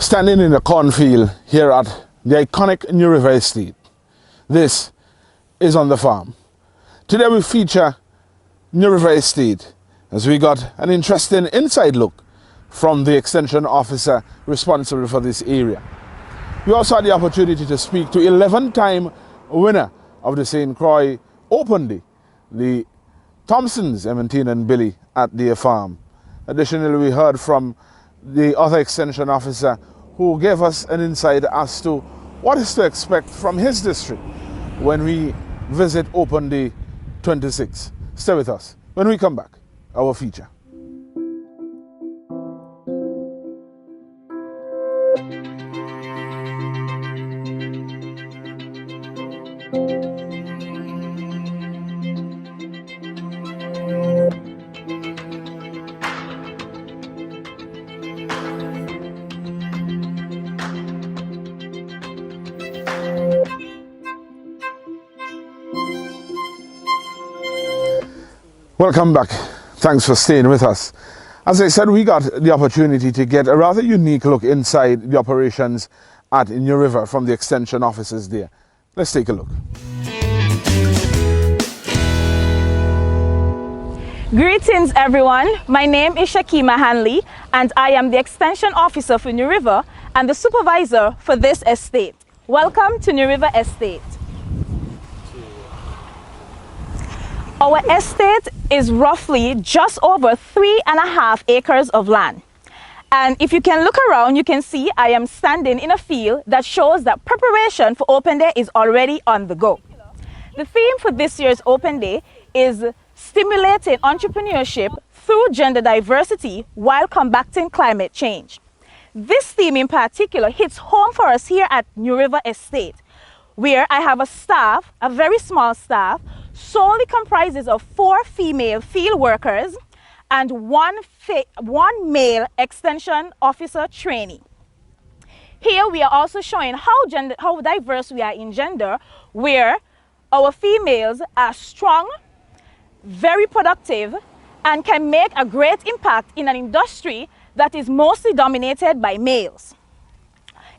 standing in a cornfield here at the iconic New River Estate. This is On the Farm. Today we feature New River Estate as we got an interesting inside look from the extension officer responsible for this area. We also had the opportunity to speak to 11-time winner of the St. Croix Open Day, the Thompsons, Emmontine and Billy, at their farm. Additionally, we heard from the other extension officer who gave us an insight as to what is to expect from his district when we visit Open Day 26. Stay with us. When we come back, our feature. Welcome back. Thanks for staying with us. As I said, we got the opportunity to get a rather unique look inside the operations at New River from the extension officers there. Let's take a look. Greetings everyone, my name is Shakima Hanley and I am the extension officer for New River and the supervisor for this estate. Welcome to New River Estate. Our estate is roughly just over 3.5 acres of land. And if you can look around, you can see I am standing in a field that shows that preparation for Open Day is already on the go. The theme for this year's Open Day is stimulating entrepreneurship through gender diversity while combating climate change. This theme in particular hits home for us here at New River Estate, where I have a staff, a very small staff, solely comprises of 4 female field workers and one male extension officer trainee. Here we are also showing how diverse we are in gender, where our females are strong, very productive, and can make a great impact in an industry that is mostly dominated by males.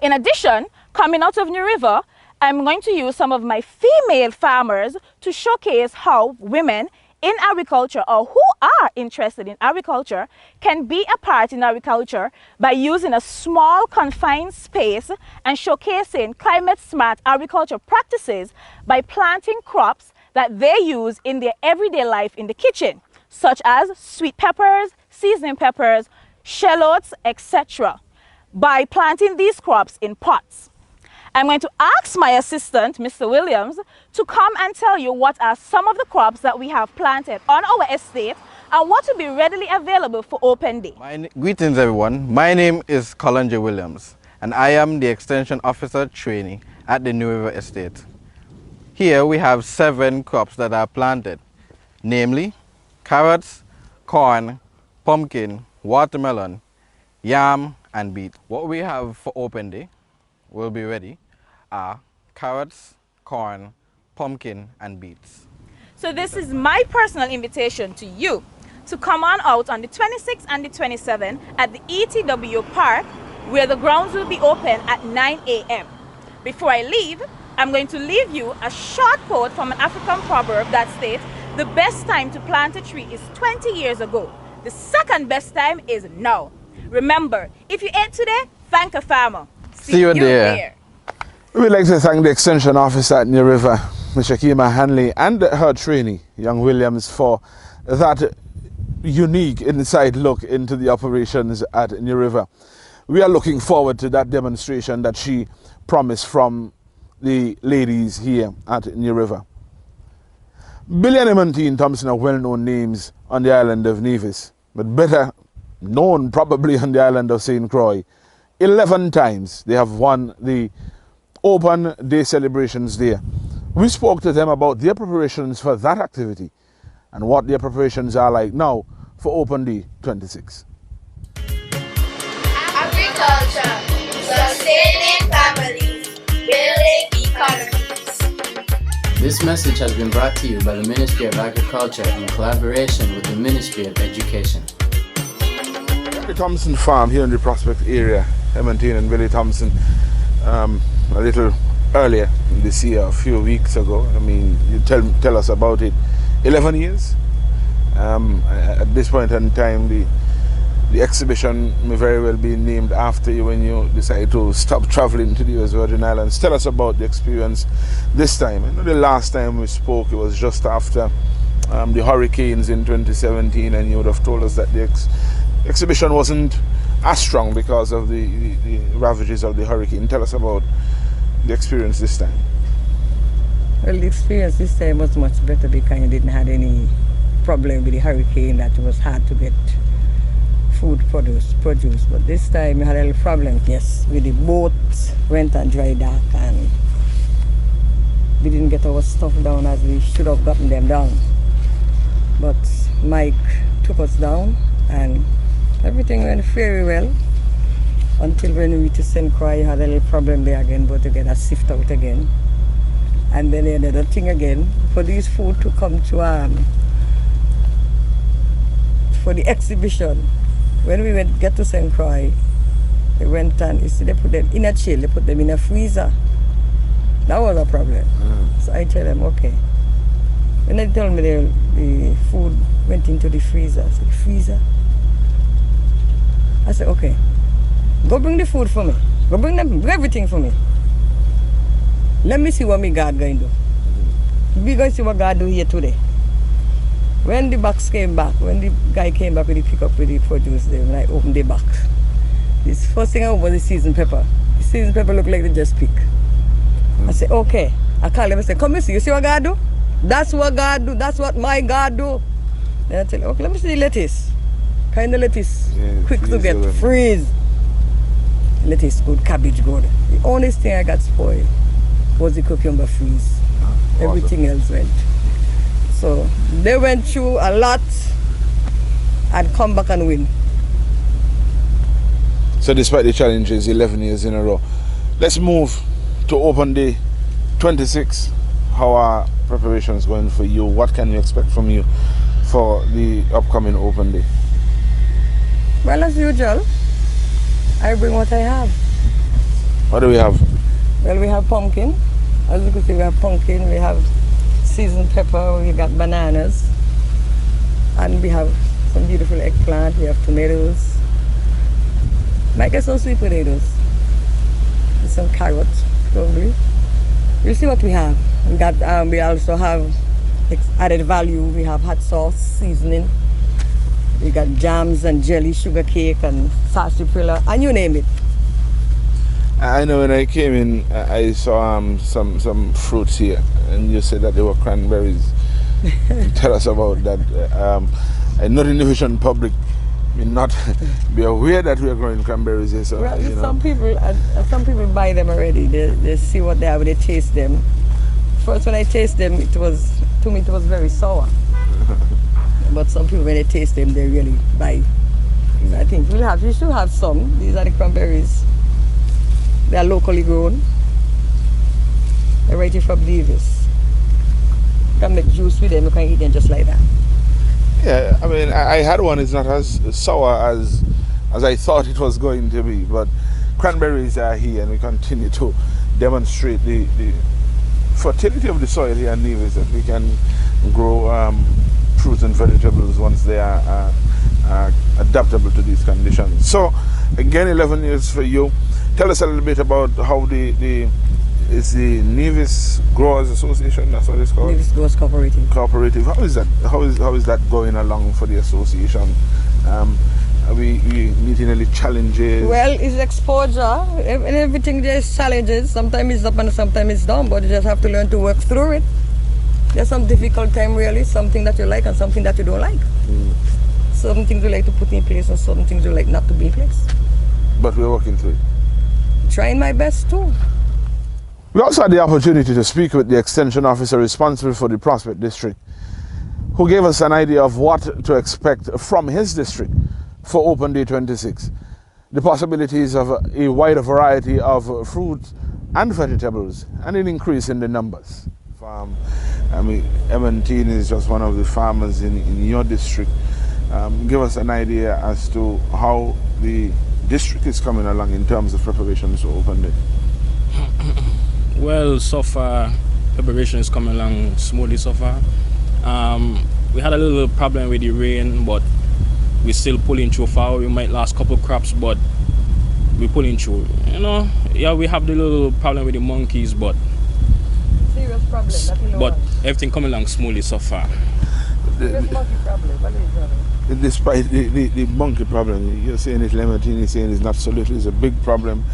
In addition, coming out of New River, I'm going to use some of my female farmers to showcase how women in agriculture, or who are interested in agriculture, can be a part in agriculture by using a small confined space and showcasing climate-smart agriculture practices by planting crops that they use in their everyday life in the kitchen, such as sweet peppers, seasoning peppers, shallots, etc., by planting these crops in pots. I'm going to ask my assistant, Mr. Williams, to come and tell you what are some of the crops that we have planted on our estate and what will be readily available for Open Day. Greetings everyone, my name is Colin J. Williams and I am the Extension Officer Trainee at the New River Estate. Here we have 7 crops that are planted, namely carrots, corn, pumpkin, watermelon, yam and beet. What we have for Open Day will be ready are carrots, corn, pumpkin and beets. So this is my personal invitation to you to come on out on the 26th and the 27th at the ETW Park, where the grounds will be open at 9 a.m. Before I leave, I'm going to leave you a short quote from an African proverb that states, the best time to plant a tree is 20 years ago. The second best time is now. Remember, if you ain't today, thank a farmer. See you there. We would like to thank the extension officer at New River, Ms. Shakima Hanley, and her trainee, young Williams, for that unique inside look into the operations at New River. We are looking forward to that demonstration that she promised from the ladies here at New River. Billy and Emmontine Thompson are well-known names on the island of Nevis, but better known probably on the island of St. Croix. 11 times they have won the Open Day celebrations there. We spoke to them about their preparations for that activity and what their preparations are like now for Open Day 26. Agriculture, sustaining families, building economies. This message has been brought to you by the Ministry of Agriculture in collaboration with the Ministry of Education. The Thompson farm here in the Prospect area Emmontine and Billy Thompson a little earlier this year, a few weeks ago. I mean, you tell us about it. 11 years. At this point in time, the exhibition may very well be named after you when you decide to stop traveling to the US Virgin Islands. Tell us about the experience this time. I know the last time we spoke, it was just after the hurricanes in 2017, and you would have told us that the exhibition wasn't as strong because of the ravages of the hurricane. Tell us about the experience this time. Well, the experience this time was much better because you didn't have any problem with the hurricane, that it was hard to get food produce. But this time we had a little problem, yes, with the boat went on dry dock and we didn't get our stuff down as we should have gotten them down. But Mike took us down and everything went very well until when we reached St. Croix, you had a little problem there again, but to get a sift out again. And then another thing again, for these food to come to for the exhibition. When we get to St. Croix, they went and they put them in a chill, they put them in a freezer. That was a problem. So I tell them, okay. When they told me the food went into the freezer, I said, freezer? I said, okay, go bring the food for me. Go bring everything for me. Let me see what my God going to do. We're going to see what God do here today. When the box came back, when the guy came back with the pickup with the produce, when I opened the box, this first thing I opened was the seasoned pepper. The seasoned pepper looked like they just pick. I said, okay. I called him and said, come and see. You see what God do? That's what God do. That's what my God do. Then I tell him, okay, let me see the lettuce. Kind of lettuce, quick to get, freeze. Lettuce good, cabbage good. The only thing I got spoiled was the cucumber freeze. Everything else went. So they went through a lot and come back and win. So despite the challenges, 11 years in a row. Let's move to Open Day 26. How are preparations going for you? What can we expect from you for the upcoming Open Day? Well, as usual, I bring what I have. What do we have? Well, we have pumpkin. As you can see, we have pumpkin, we have seasoned pepper, we got bananas, and we have some beautiful eggplant, we have tomatoes. Might get some sweet potatoes, with some carrots, probably. We'll see what we have. We also have added value. We have hot sauce, seasoning. We got jams and jelly, sugar cake, and sarsaparilla, and you name it. I know when I came in, I saw some fruits here, and you said that they were cranberries. Tell us about that. I'm not in the Vision public, may not be aware that we are growing cranberries here. So, well, some people buy them already. They see what they have, they taste them. First, when I taste them, to me it was very sour. But some people, when they taste them, they really buy. I think we should have some. These are the cranberries. They are locally grown. They're right from Davis. You can make juice with them, you can eat them just like that. Yeah, I mean, I had one. It's not as sour as I thought it was going to be, but cranberries are here, and we continue to demonstrate the fertility of the soil here in Nevis, that we can grow fruits and vegetables once they are adaptable to these conditions. So, again, 11 years for you. Tell us a little bit about how is the Nevis Growers Association, that's what it's called? Nevis Growers Cooperative. Cooperative. How is that? How is that going along for the association? Are we meeting any challenges? Well, it's exposure. In everything there's challenges. Sometimes it's up and sometimes it's down, but you just have to learn to work through it. There's some difficult time really, something that you like and something that you don't like. Some things you like to put in place and some things you like not to be in place. But we're working through it. Trying my best too. We also had the opportunity to speak with the extension officer responsible for the Prospect district, who gave us an idea of what to expect from his district for Open Day 26. The possibilities of a wider variety of fruits and vegetables and an increase in the numbers. I mean, Emmontine is just one of the farmers in your district. Give us an idea as to how the district is coming along in terms of preparations to open it? Well, so far, preparation is coming along smoothly so far. We had a little problem with the rain, but we're still pulling through far. We might last couple crops, but we're pulling through. Yeah, we have the little problem with the monkeys, but Serious problem. Nothing but everything coming along smoothly so far. Serious monkey problem. What is the problem? Despite the monkey problem, you're saying it's limited, you're saying it's not so little, it's a big problem.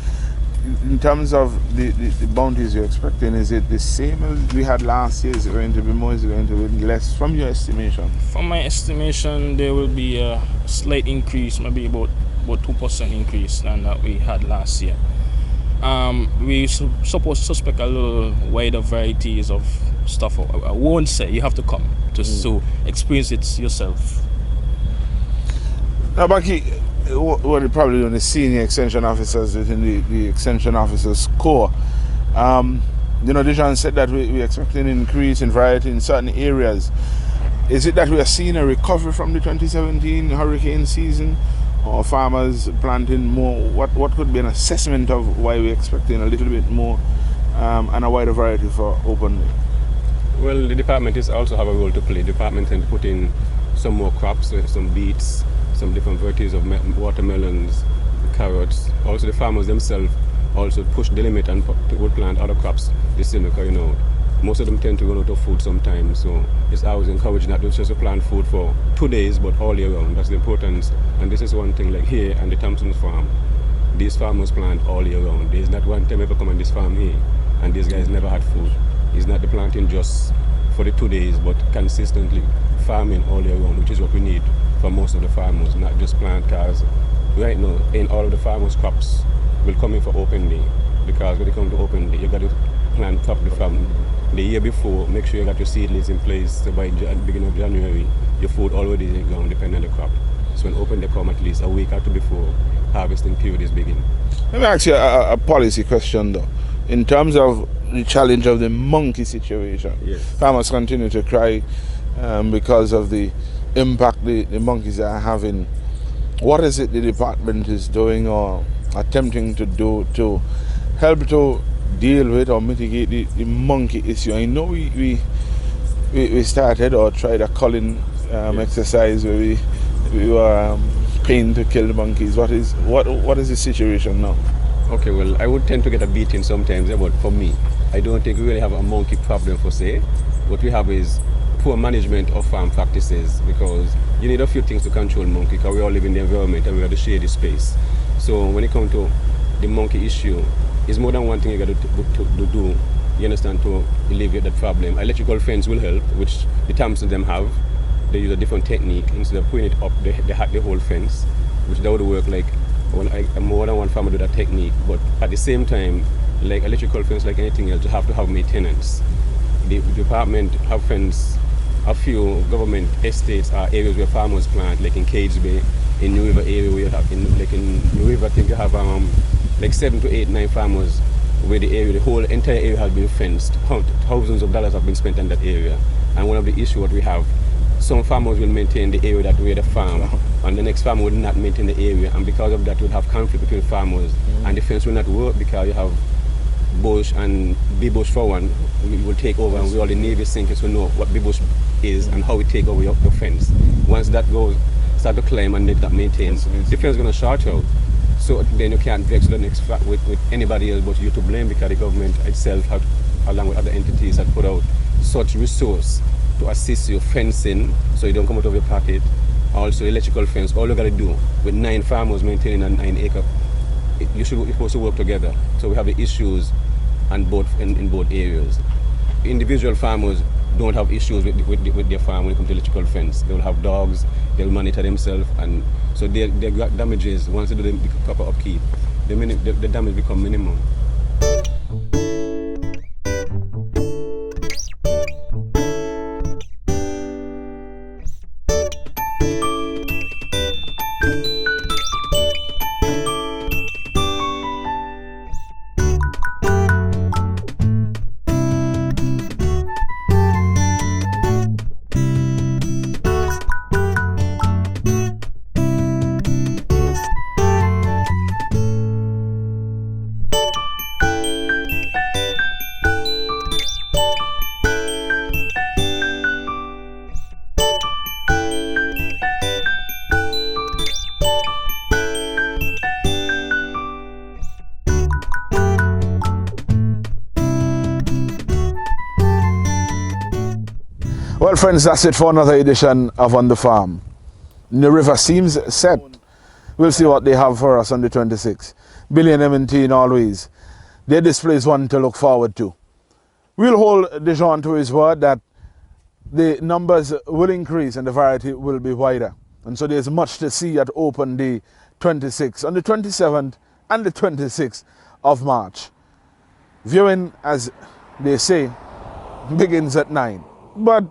In terms of the bounties you're expecting, is it the same as we had last year? Is it going to be more? Is it going to be less? From your estimation? From my estimation, there will be a slight increase, maybe about 2% increase than that we had last year. We supposed to suspect a little wider varieties of stuff. I won't say, you have to come to experience it yourself. Now, Banky, what are probably the senior extension officers within the extension officers corps. Dijon said that we're expecting an increase in variety in certain areas. Is it that we are seeing a recovery from the 2017 hurricane season, or farmers planting more? What could be an assessment of why we're expecting a little bit more and a wider variety for open? Well, the department is also have a role to play. The department can put in some more crops, some beets, some different varieties of watermelons, carrots. Also the farmers themselves also push the limit and would plant other crops this year because most of them tend to run out of food sometimes, so it's always encouraging not just to plant food for 2 days but all year round. That's the importance, and this is one thing like here on the Thompson's farm, these farmers plant all year round. There's not one time ever come on this farm here and these guys never had food. It's not the planting just for the 2 days but consistently farming all year round, which is what we need for most of the farmers, not just plant cars. Right now, in all of the farmers' crops will come in for open day, because when they come to open day, you got to plant properly from the year before. Make sure you got your seedlings in place, so by the beginning of January, your food already is gone, depending on the crop. So when open day come, at least a week or two before harvesting period is beginning. Let me ask you a policy question though. In terms of the challenge of the monkey situation, yes. Farmers continue to cry because of the impact the monkeys are having. What is it the department is doing or attempting to do to help to deal with or mitigate the monkey issue? I know we started or tried a culling exercise where we were paying to kill the monkeys. What is the situation now? Okay, well, I would tend to get a beating sometimes, but for me, I don't think we really have a monkey problem per se. What we have is poor management of farm practices, because you need a few things to control monkey, because we all live in the environment and we have the shady space. So when it comes to the monkey issue, it's more than one thing you got to do, you understand, to alleviate that problem. Electrical fence will help, which the Thompson them have. They use a different technique. Instead of putting it up, they hack the whole fence, which that would work like more than one farmer do that technique. But at the same time, like electrical fence, like anything else, you have to have maintenance. The department have fence a few government estates or areas where farmers plant, like in Cage Bay, in New River area, where you have in New River, I think you have like 7 to 8, 9 farmers where the whole entire area has been fenced. Thousands of dollars have been spent on that area. And one of the issues what we have, some farmers will maintain the area that where they farm, and the next farmer will not maintain the area, and because of that, we'll have conflict between farmers, and the fence will not work because you have bush and big bush for one will take over, and we all the Navy sinkers will know what big bush is and how we take over your fence. Once that goes, start to climb and not maintain, the fence is going to short out. So then you can't vex the next with anybody else but you to blame, because the government itself have, along with other entities, have put out such resource to assist you fencing so you don't come out of your pocket. Also electrical fence, all you got to do with 9 farmers maintaining a 9 acre, you're supposed to work together. So we have the issues in both areas. Individual farmers don't have issues with their farm when it comes to electrical fence. They'll have dogs, they'll monitor themselves, and so their damages, once they do the proper upkeep, the damage become minimum. Well, friends, that's it for another edition of On the Farm. New River seems set. We'll see what they have for us on the 26th. Billy and Emmontine always. Their display is one to look forward to. We'll hold Dejan to his word that the numbers will increase and the variety will be wider. And so there's much to see at Open Day 26 on the 27th and the 26th of March. Viewing, as they say, begins at 9. But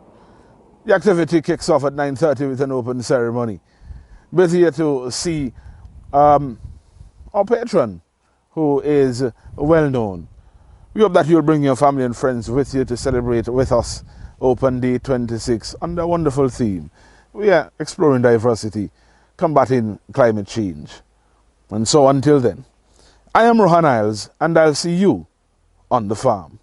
the activity kicks off at 9:30 with an open ceremony. We're here to see our patron, who is well known. We hope that you'll bring your family and friends with you to celebrate with us Open Day 26 under a wonderful theme. We are exploring diversity, combating climate change. And so until then, I am Rohan Isles, and I'll see you on the farm.